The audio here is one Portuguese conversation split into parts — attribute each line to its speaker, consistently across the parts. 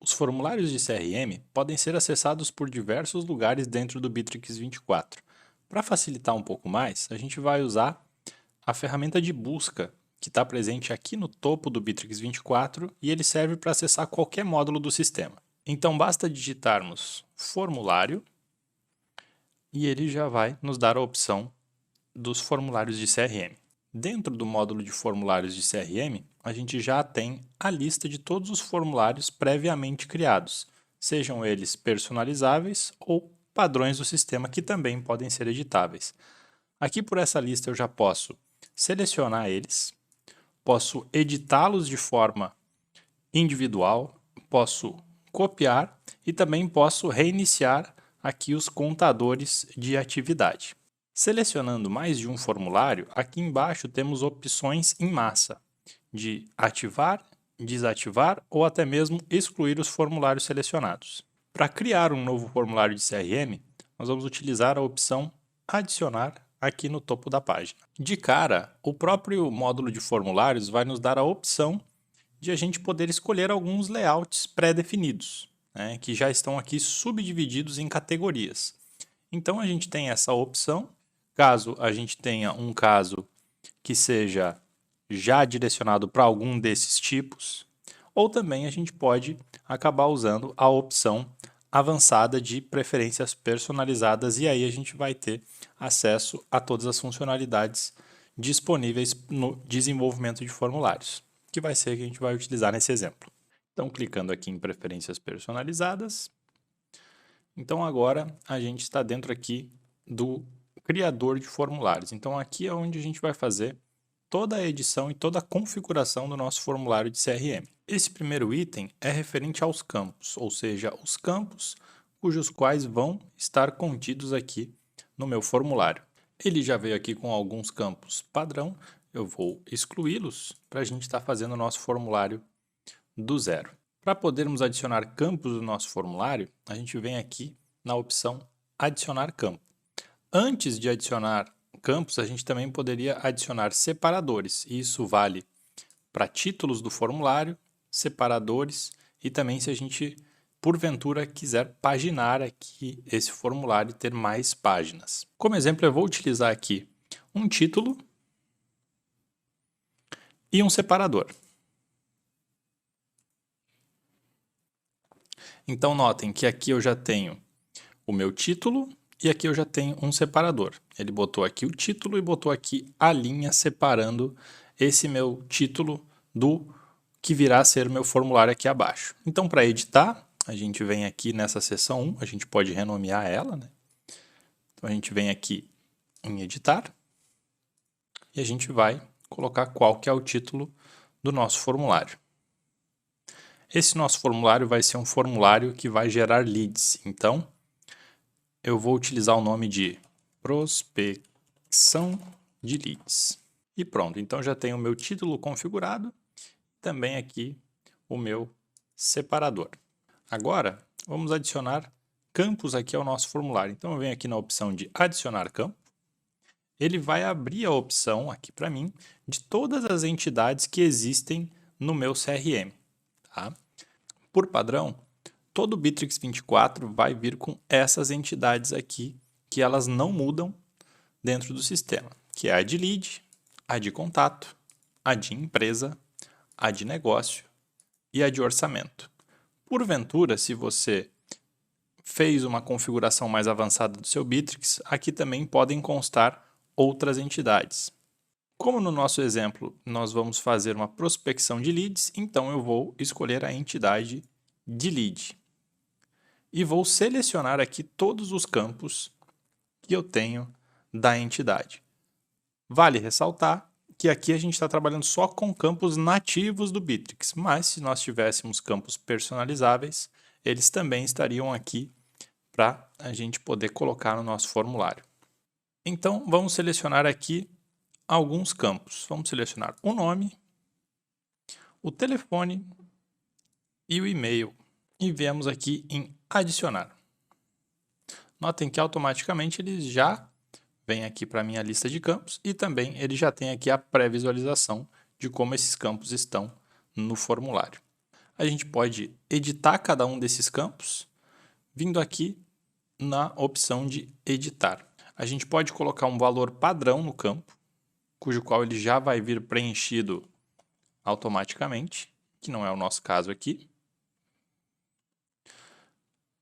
Speaker 1: Os formulários de CRM podem ser acessados por diversos lugares dentro do Bitrix 24. Para facilitar um pouco mais, a gente vai usar a ferramenta de busca que está presente aqui no topo do Bitrix 24 e ele serve para acessar qualquer módulo do sistema. Então basta digitarmos formulário e ele já vai nos dar a opção dos formulários de CRM. Dentro do módulo de formulários de CRM, a gente já tem a lista de todos os formulários previamente criados, sejam eles personalizáveis ou padrões do sistema que também podem ser editáveis. Aqui por essa lista eu já posso selecionar eles, posso editá-los de forma individual, posso copiar e também posso reiniciar aqui os contadores de atividade. Selecionando mais de um formulário, aqui embaixo temos opções em massa de ativar, desativar ou até mesmo excluir os formulários selecionados. Para criar um novo formulário de CRM, nós vamos utilizar a opção adicionar aqui no topo da página. De cara, o próprio módulo de formulários vai nos dar a opção de a gente poder escolher alguns layouts pré-definidos, né, que já estão aqui subdivididos em categorias. Então a gente tem essa opção, caso a gente tenha um caso que seja já direcionado para algum desses tipos, ou também a gente pode acabar usando a opção avançada de preferências personalizadas e aí a gente vai ter acesso a todas as funcionalidades disponíveis no desenvolvimento de formulários, que vai ser o que a gente vai utilizar nesse exemplo. Então, clicando aqui em preferências personalizadas, então agora a gente está dentro aqui do criador de formulários. Então aqui é onde a gente vai fazer toda a edição e toda a configuração do nosso formulário de CRM. Esse primeiro item é referente aos campos, ou seja, os campos cujos quais vão estar contidos aqui no meu formulário. Ele já veio aqui com alguns campos padrão, eu vou excluí-los para a gente estar fazendo o nosso formulário do zero. Para podermos adicionar campos no nosso formulário, a gente vem aqui na opção adicionar campo. Antes de adicionar campos, a gente também poderia adicionar separadores. Isso vale para títulos do formulário, separadores e também se a gente, porventura, quiser paginar aqui esse formulário e ter mais páginas. Como exemplo, eu vou utilizar aqui um título e um separador. Então, notem que aqui eu já tenho o meu título e aqui eu já tenho um separador. Ele botou aqui o título e botou aqui a linha separando esse meu título do que virá a ser o meu formulário aqui abaixo. Então, para editar, a gente vem aqui nessa seção 1, a gente pode renomear ela, né? Então, a gente vem aqui em editar e a gente vai colocar qual que é o título do nosso formulário. Esse nosso formulário vai ser um formulário que vai gerar leads. Então, eu vou utilizar o nome de prospecção de leads. E pronto, então já tenho o meu título configurado, também aqui o meu separador. Agora, vamos adicionar campos aqui ao nosso formulário. Então, eu venho aqui na opção de adicionar campo. Ele vai abrir a opção aqui para mim de todas as entidades que existem no meu CRM. Tá? Por padrão, todo o Bitrix 24 vai vir com essas entidades aqui, que elas não mudam dentro do sistema, que é a de lead, a de contato, a de empresa, a de negócio e a de orçamento. Porventura, se você fez uma configuração mais avançada do seu Bitrix, aqui também podem constar outras entidades. Como no nosso exemplo nós vamos fazer uma prospecção de leads, então eu vou escolher a entidade de lead. E vou selecionar aqui todos os campos que eu tenho da entidade. Vale ressaltar que aqui a gente está trabalhando só com campos nativos do Bitrix, mas se nós tivéssemos campos personalizáveis, eles também estariam aqui para a gente poder colocar no nosso formulário. Então, vamos selecionar aqui alguns campos. Vamos selecionar o nome, o telefone e o e-mail. E viemos aqui em adicionar. Notem que automaticamente ele já vem aqui para a minha lista de campos e também ele já tem aqui a pré-visualização de como esses campos estão no formulário. a gente pode editar cada um desses campos, vindo aqui na opção de editar. A gente pode colocar um valor padrão no campo, cujo qual ele já vai vir preenchido automaticamente, que não é o nosso caso aqui.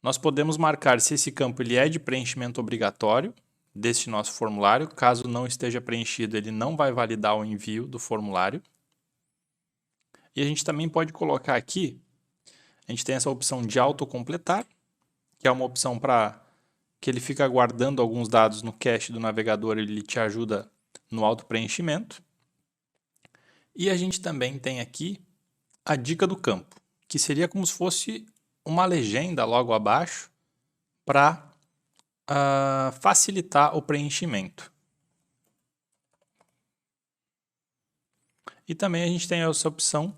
Speaker 1: Nós podemos marcar se esse campo ele é de preenchimento obrigatório deste nosso formulário. Caso não esteja preenchido, ele não vai validar o envio do formulário. E a gente também pode colocar aqui, a gente tem essa opção de autocompletar, que é uma opção para que ele fica guardando alguns dados no cache do navegador, ele te ajuda no auto-preenchimento. E a gente também tem aqui a dica do campo, que seria como se fosse uma legenda logo abaixo para facilitar o preenchimento. E também a gente tem essa opção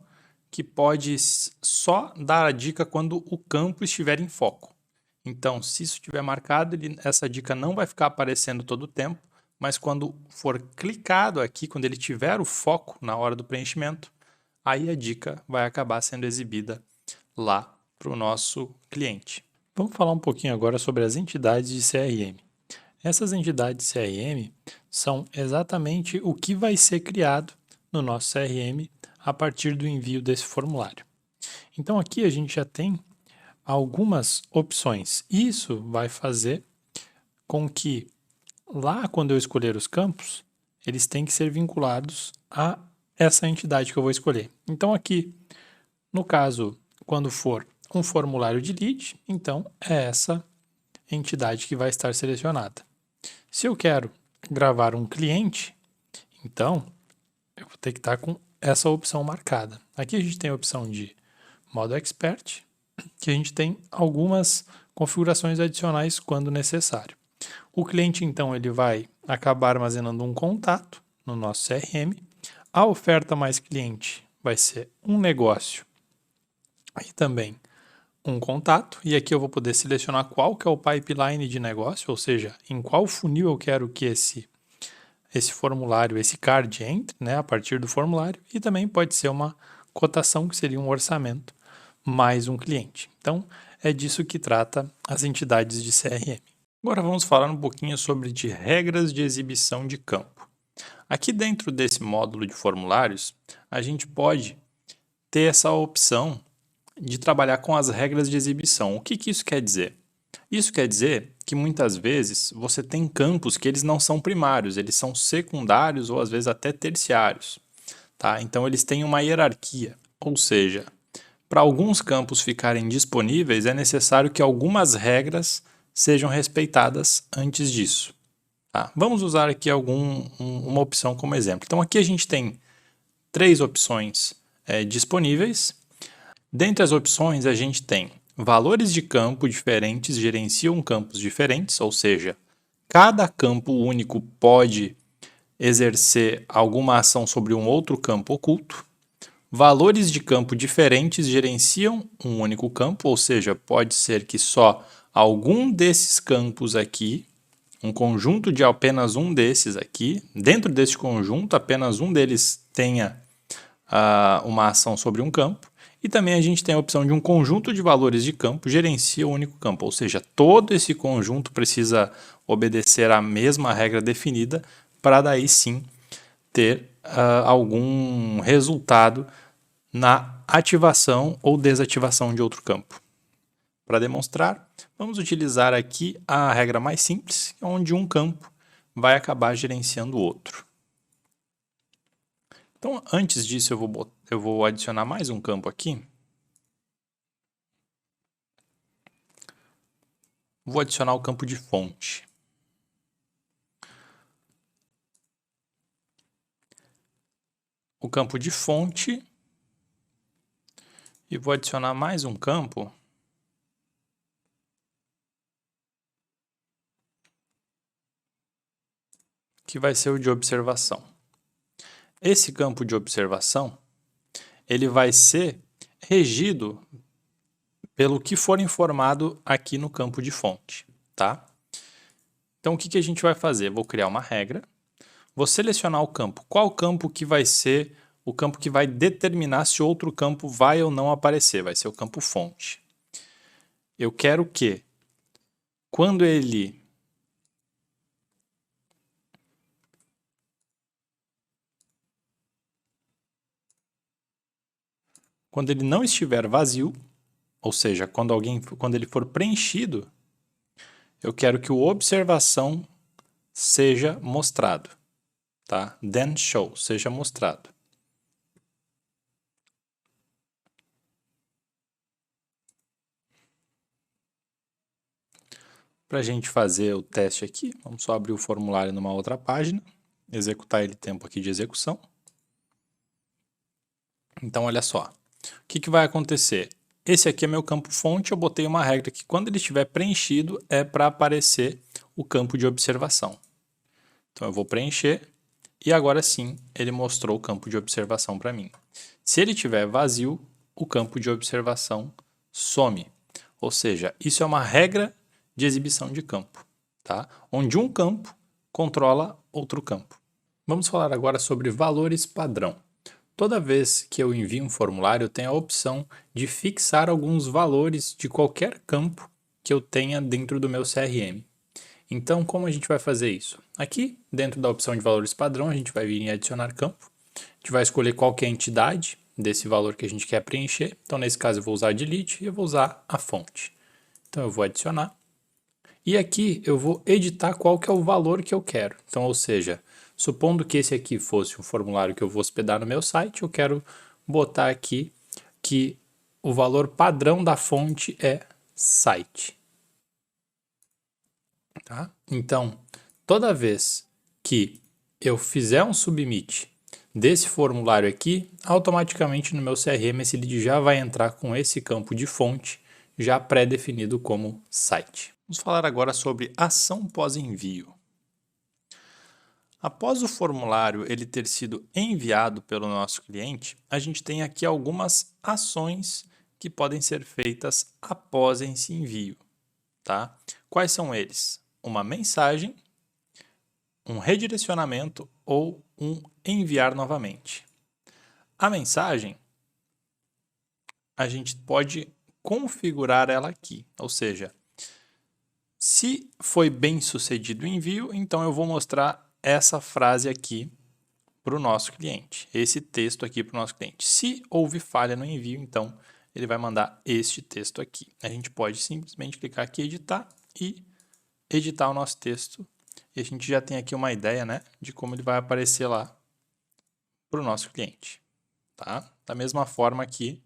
Speaker 1: que pode só dar a dica quando o campo estiver em foco. Então, se isso estiver marcado, essa dica não vai ficar aparecendo todo o tempo, mas quando for clicado aqui, quando ele tiver o foco na hora do preenchimento, aí a dica vai acabar sendo exibida lá para o nosso cliente. Vamos falar um pouquinho agora sobre as entidades de CRM. Essas entidades de CRM são exatamente o que vai ser criado no nosso CRM a partir do envio desse formulário. Então aqui a gente já tem algumas opções. Isso vai fazer com que lá quando eu escolher os campos, eles têm que ser vinculados a essa entidade que eu vou escolher. Então aqui, no caso, quando for um formulário de lead, então é essa entidade que vai estar selecionada. Se eu quero gravar um cliente, então eu vou ter que estar com essa opção marcada. Aqui a gente tem a opção de modo expert, que a gente tem algumas configurações adicionais quando necessário. O cliente, então, ele vai acabar armazenando um contato no nosso CRM. A oferta mais cliente vai ser um negócio e também um contato. E aqui eu vou poder selecionar qual que é o pipeline de negócio, ou seja, em qual funil eu quero que esse formulário, esse card entre, né, a partir do formulário. E também pode ser uma cotação, que seria um orçamento, mais um cliente. Então, é disso que trata as entidades de CRM. Agora vamos falar um pouquinho sobre regras de exibição de campo. Aqui dentro desse módulo de formulários, a gente pode ter essa opção de trabalhar com as regras de exibição. O que isso quer dizer? Isso quer dizer que muitas vezes você tem campos que eles não são primários, eles são secundários ou às vezes até terciários. Tá? Então eles têm uma hierarquia, ou seja, para alguns campos ficarem disponíveis é necessário que algumas regras sejam respeitadas antes disso. Tá? Vamos usar aqui uma opção como exemplo. Então aqui a gente tem 3 opções disponíveis. Dentre as opções a gente tem valores de campo diferentes gerenciam campos diferentes, ou seja, cada campo único pode exercer alguma ação sobre um outro campo oculto. Valores de campo diferentes gerenciam um único campo, ou seja, pode ser que só algum desses campos aqui, um conjunto de apenas um desses aqui, dentro desse conjunto apenas um deles tenha uma ação sobre um campo. E também a gente tem a opção de um conjunto de valores de campo gerencia o único campo, ou seja, todo esse conjunto precisa obedecer à mesma regra definida para daí sim ter algum resultado na ativação ou desativação de outro campo. Para demonstrar, vamos utilizar aqui a regra mais simples, onde um campo vai acabar gerenciando o outro. Então, antes disso, eu vou adicionar mais um campo aqui. Vou adicionar o campo de fonte. O campo de fonte. E vou adicionar mais um campo. Que vai ser o de observação. Esse campo de observação, ele vai ser regido pelo que for informado aqui no campo de fonte, tá? Então, o que a gente vai fazer? Vou criar uma regra, vou selecionar o campo. Qual campo que vai ser o campo que vai determinar se outro campo vai ou não aparecer, vai ser o campo fonte. Eu quero que, quando ele não estiver vazio, ou seja, quando ele for preenchido, eu quero que o observação seja mostrado, tá? Then show, seja mostrado. Para a gente fazer o teste aqui, vamos só abrir o formulário numa outra página, executar ele tempo aqui de execução. Então, olha só, o que vai acontecer? Esse aqui é meu campo fonte, eu botei uma regra que quando ele estiver preenchido é para aparecer o campo de observação. Então eu vou preencher e agora sim ele mostrou o campo de observação para mim. Se ele estiver vazio, o campo de observação some. Ou seja, isso é uma regra de exibição de campo, tá? Onde um campo controla outro campo. Vamos falar agora sobre valores padrão. Toda vez que eu envio um formulário, eu tenho a opção de fixar alguns valores de qualquer campo que eu tenha dentro do meu CRM. Então, como a gente vai fazer isso? Aqui, dentro da opção de valores padrão, a gente vai vir em adicionar campo. A gente vai escolher qual que é a entidade desse valor que a gente quer preencher. Então, nesse caso, eu vou usar delete e eu vou usar a fonte. Então, eu vou adicionar. E aqui eu vou editar qual que é o valor que eu quero. Então, ou seja, supondo que esse aqui fosse um formulário que eu vou hospedar no meu site, eu quero botar aqui que o valor padrão da fonte é site. Tá? Então, toda vez que eu fizer um submit desse formulário aqui, automaticamente no meu CRM esse lead já vai entrar com esse campo de fonte já pré-definido como site. Vamos falar agora sobre ação pós-envio. Após o formulário ele ter sido enviado pelo nosso cliente, a gente tem aqui algumas ações que podem ser feitas após esse envio. Tá? Quais são eles? Uma mensagem, um redirecionamento ou um enviar novamente. A mensagem, a gente pode configurar ela aqui, ou seja, se foi bem sucedido o envio, então eu vou mostrar essa frase aqui para o nosso cliente, esse texto aqui para o nosso cliente. Se houve falha no envio, então ele vai mandar este texto aqui. A gente pode simplesmente clicar aqui em editar e editar o nosso texto. E a gente já tem aqui uma ideia, né, de como ele vai aparecer lá para o nosso cliente. Tá? Da mesma forma que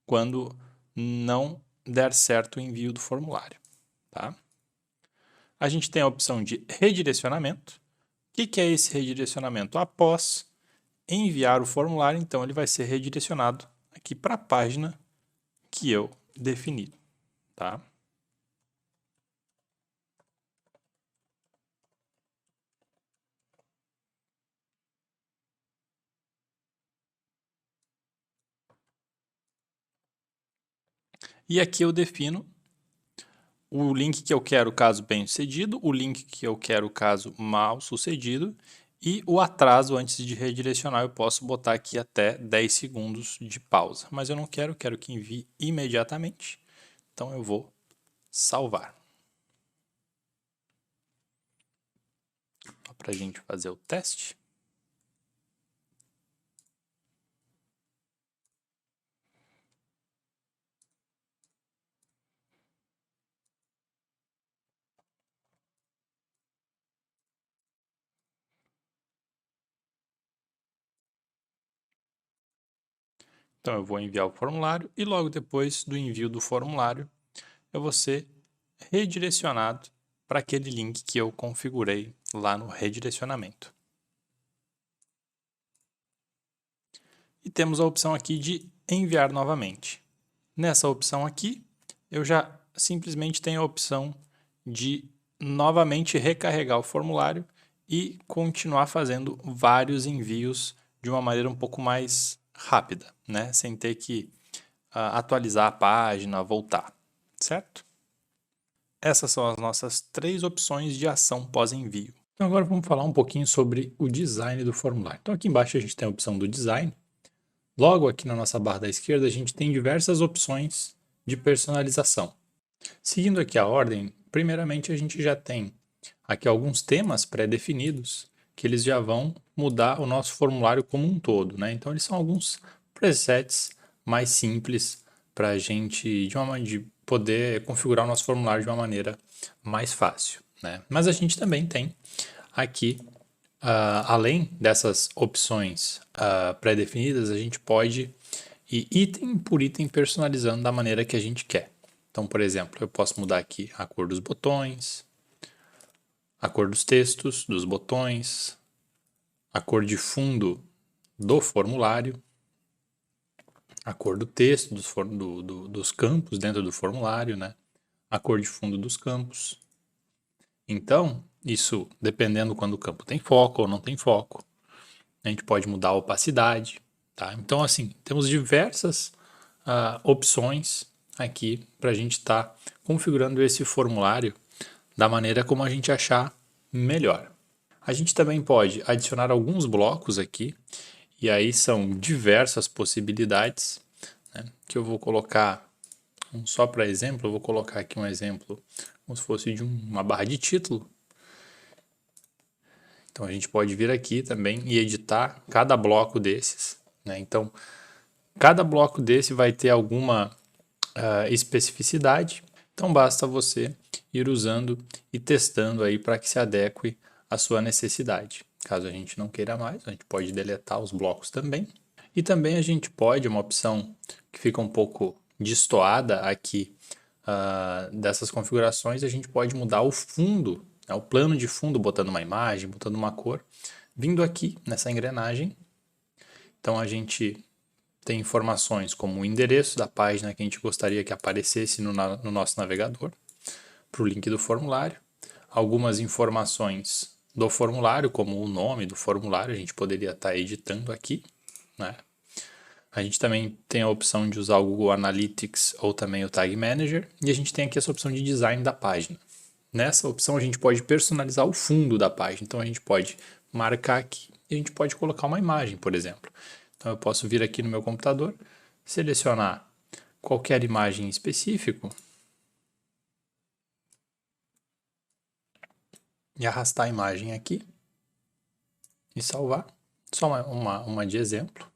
Speaker 1: quando não der certo o envio do formulário. Tá? A gente tem a opção de redirecionamento. O que é esse redirecionamento? Após enviar o formulário, então ele vai ser redirecionado aqui para a página que eu defini. Tá? E aqui eu defino o link que eu quero caso bem sucedido, o link que eu quero caso mal sucedido e o atraso antes de redirecionar eu posso botar aqui até 10 segundos de pausa. Mas eu não quero, quero que envie imediatamente. Então eu vou salvar. Para a gente fazer o teste. Então eu vou enviar o formulário e logo depois do envio do formulário eu vou ser redirecionado para aquele link que eu configurei lá no redirecionamento. E temos a opção aqui de enviar novamente. Nessa opção aqui, eu já simplesmente tenho a opção de novamente recarregar o formulário e continuar fazendo vários envios de uma maneira um pouco mais rápida, né? Sem ter que atualizar a página, voltar, certo? Essas são as nossas 3 opções de ação pós-envio. Então agora vamos falar um pouquinho sobre o design do formulário. Então aqui embaixo a gente tem a opção do design. Logo aqui na nossa barra da esquerda, a gente tem diversas opções de personalização. Seguindo aqui a ordem, primeiramente a gente já tem aqui alguns temas pré-definidos que eles já vão mudar o nosso formulário como um todo, né? Então eles são alguns presets mais simples para a gente de poder configurar o nosso formulário de uma maneira mais fácil, né? Mas a gente também tem aqui, além dessas opções pré-definidas, a gente pode ir item por item personalizando da maneira que a gente quer. Então, por exemplo, eu posso mudar aqui a cor dos botões, a cor dos textos, dos botões, a cor de fundo do formulário, a cor do texto, dos campos dentro do formulário, né? A cor de fundo dos campos. Então, isso dependendo quando o campo tem foco ou não tem foco. A gente pode mudar a opacidade, tá? Então, assim, temos diversas opções aqui para a gente estar configurando esse formulário da maneira como a gente achar melhor. A gente também pode adicionar alguns blocos aqui, e aí são diversas possibilidades, né, que eu vou colocar, só para exemplo, eu vou colocar aqui um exemplo como se fosse de uma barra de título. Então a gente pode vir aqui também e editar cada bloco desses, né? Então cada bloco desse vai ter alguma especificidade, então basta você ir usando e testando aí para que se adeque à sua necessidade. Caso a gente não queira mais, a gente pode deletar os blocos também. E também a gente pode, uma opção que fica um pouco destoada aqui dessas configurações, a gente pode mudar o fundo, né, o plano de fundo, botando uma imagem, botando uma cor, vindo aqui nessa engrenagem. Então a gente tem informações como o endereço da página que a gente gostaria que aparecesse no nosso navegador, para o link do formulário, algumas informações do formulário, como o nome do formulário, a gente poderia estar editando aqui, né? A gente também tem a opção de usar o Google Analytics ou também o Tag Manager, e a gente tem aqui essa opção de design da página. Nessa opção a gente pode personalizar o fundo da página, então a gente pode marcar aqui e a gente pode colocar uma imagem, por exemplo. Então eu posso vir aqui no meu computador, selecionar qualquer imagem em específico e arrastar a imagem aqui e salvar. Só uma de exemplo.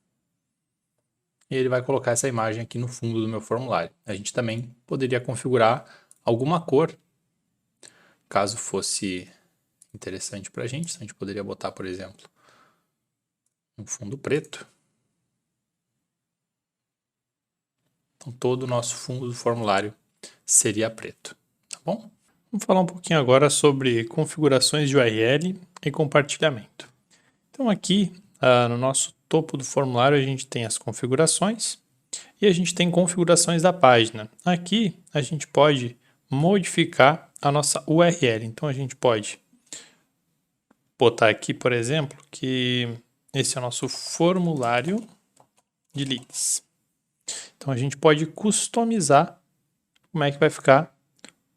Speaker 1: E ele vai colocar essa imagem aqui no fundo do meu formulário. A gente também poderia configurar alguma cor, caso fosse interessante para a gente. A gente poderia botar, por exemplo, um fundo preto. Então todo o nosso fundo do formulário seria preto, tá bom? Vamos falar um pouquinho agora sobre configurações de URL e compartilhamento. Então aqui no nosso topo do formulário a gente tem as configurações e a gente tem configurações da página. Aqui a gente pode modificar a nossa URL. Então a gente pode botar aqui, por exemplo, que esse é o nosso formulário de leads. Então a gente pode customizar como é que vai ficar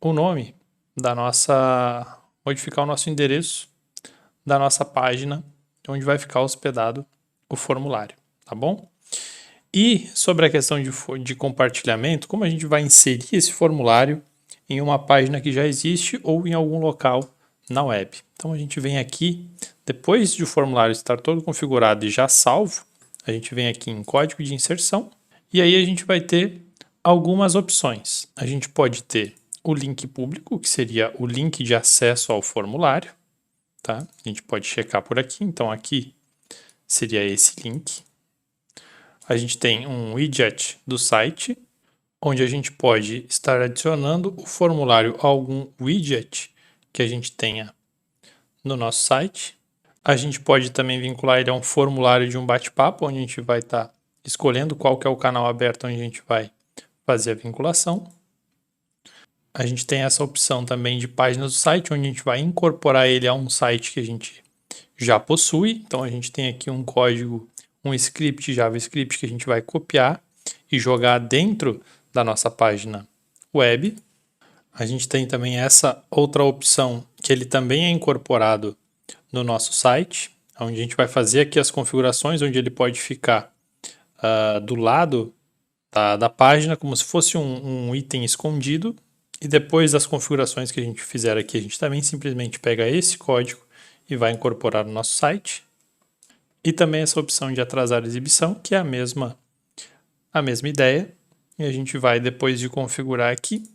Speaker 1: o nome da nossa, modificar o nosso endereço da nossa página onde vai ficar hospedado o formulário, tá bom? E sobre a questão de compartilhamento, como a gente vai inserir esse formulário em uma página que já existe ou em algum local na web. Então a gente vem aqui, depois de o formulário estar todo configurado e já salvo, a gente vem aqui em código de inserção e aí a gente vai ter algumas opções. A gente pode ter o link público, que seria o link de acesso ao formulário, tá? A gente pode checar por aqui, então aqui seria esse link. A gente tem um widget do site, onde a gente pode estar adicionando o formulário a algum widget que a gente tenha no nosso site. A gente pode também vincular ele a um formulário de um bate-papo, onde a gente vai estar escolhendo qual que é o canal aberto onde a gente vai fazer a vinculação. A gente tem essa opção também de páginas do site, onde a gente vai incorporar ele a um site que a gente já possui. Então a gente tem aqui um código, um script JavaScript que a gente vai copiar e jogar dentro da nossa página web. A gente tem também essa outra opção que ele também é incorporado no nosso site, onde a gente vai fazer aqui as configurações, onde ele pode ficar do lado da página como se fosse um item escondido. E depois das configurações que a gente fizer aqui, a gente também simplesmente pega esse código e vai incorporar no nosso site. E também essa opção de atrasar a exibição, que é a mesma ideia. E a gente vai, depois de configurar aqui,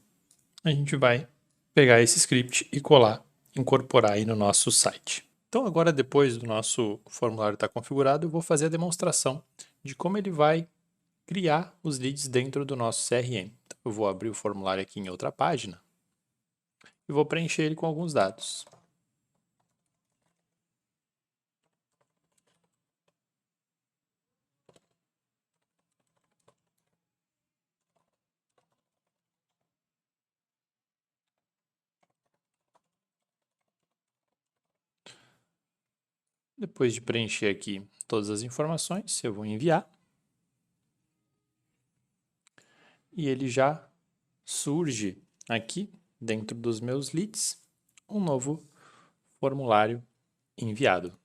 Speaker 1: a gente vai pegar esse script e colar, incorporar aí no nosso site. Então agora, depois do nosso formulário estar configurado, eu vou fazer a demonstração de como ele vai criar os leads dentro do nosso CRM. Então, eu vou abrir o formulário aqui em outra página e vou preencher ele com alguns dados. Depois de preencher aqui todas as informações, eu vou enviar. E ele já surge aqui, dentro dos meus leads, um novo formulário enviado.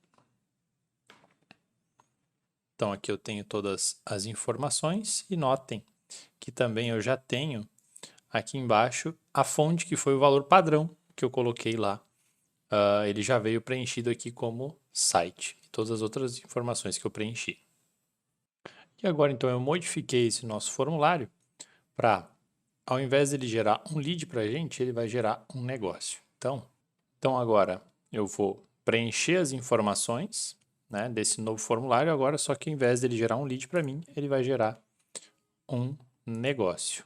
Speaker 1: Então aqui eu tenho todas as informações e notem que também eu já tenho aqui embaixo a fonte que foi o valor padrão que eu coloquei lá. Ele já veio preenchido aqui como site e todas as outras informações que eu preenchi. E agora então eu modifiquei esse nosso formulário para, ao invés de ele gerar um lead para a gente, ele vai gerar um negócio. Então agora eu vou preencher as informações, né, desse novo formulário agora, só que ao invés dele gerar um lead para mim, ele vai gerar um negócio.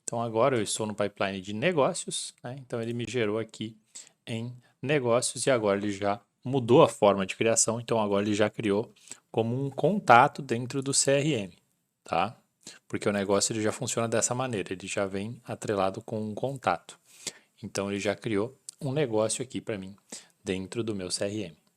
Speaker 1: Então agora eu estou no pipeline de negócios, né, então ele me gerou aqui em negócios e agora ele já mudou a forma de criação, então agora ele já criou como um contato dentro do CRM, tá? Porque o negócio ele já funciona dessa maneira, ele já vem atrelado com um contato. Então ele já criou um negócio aqui para mim dentro do meu CRM.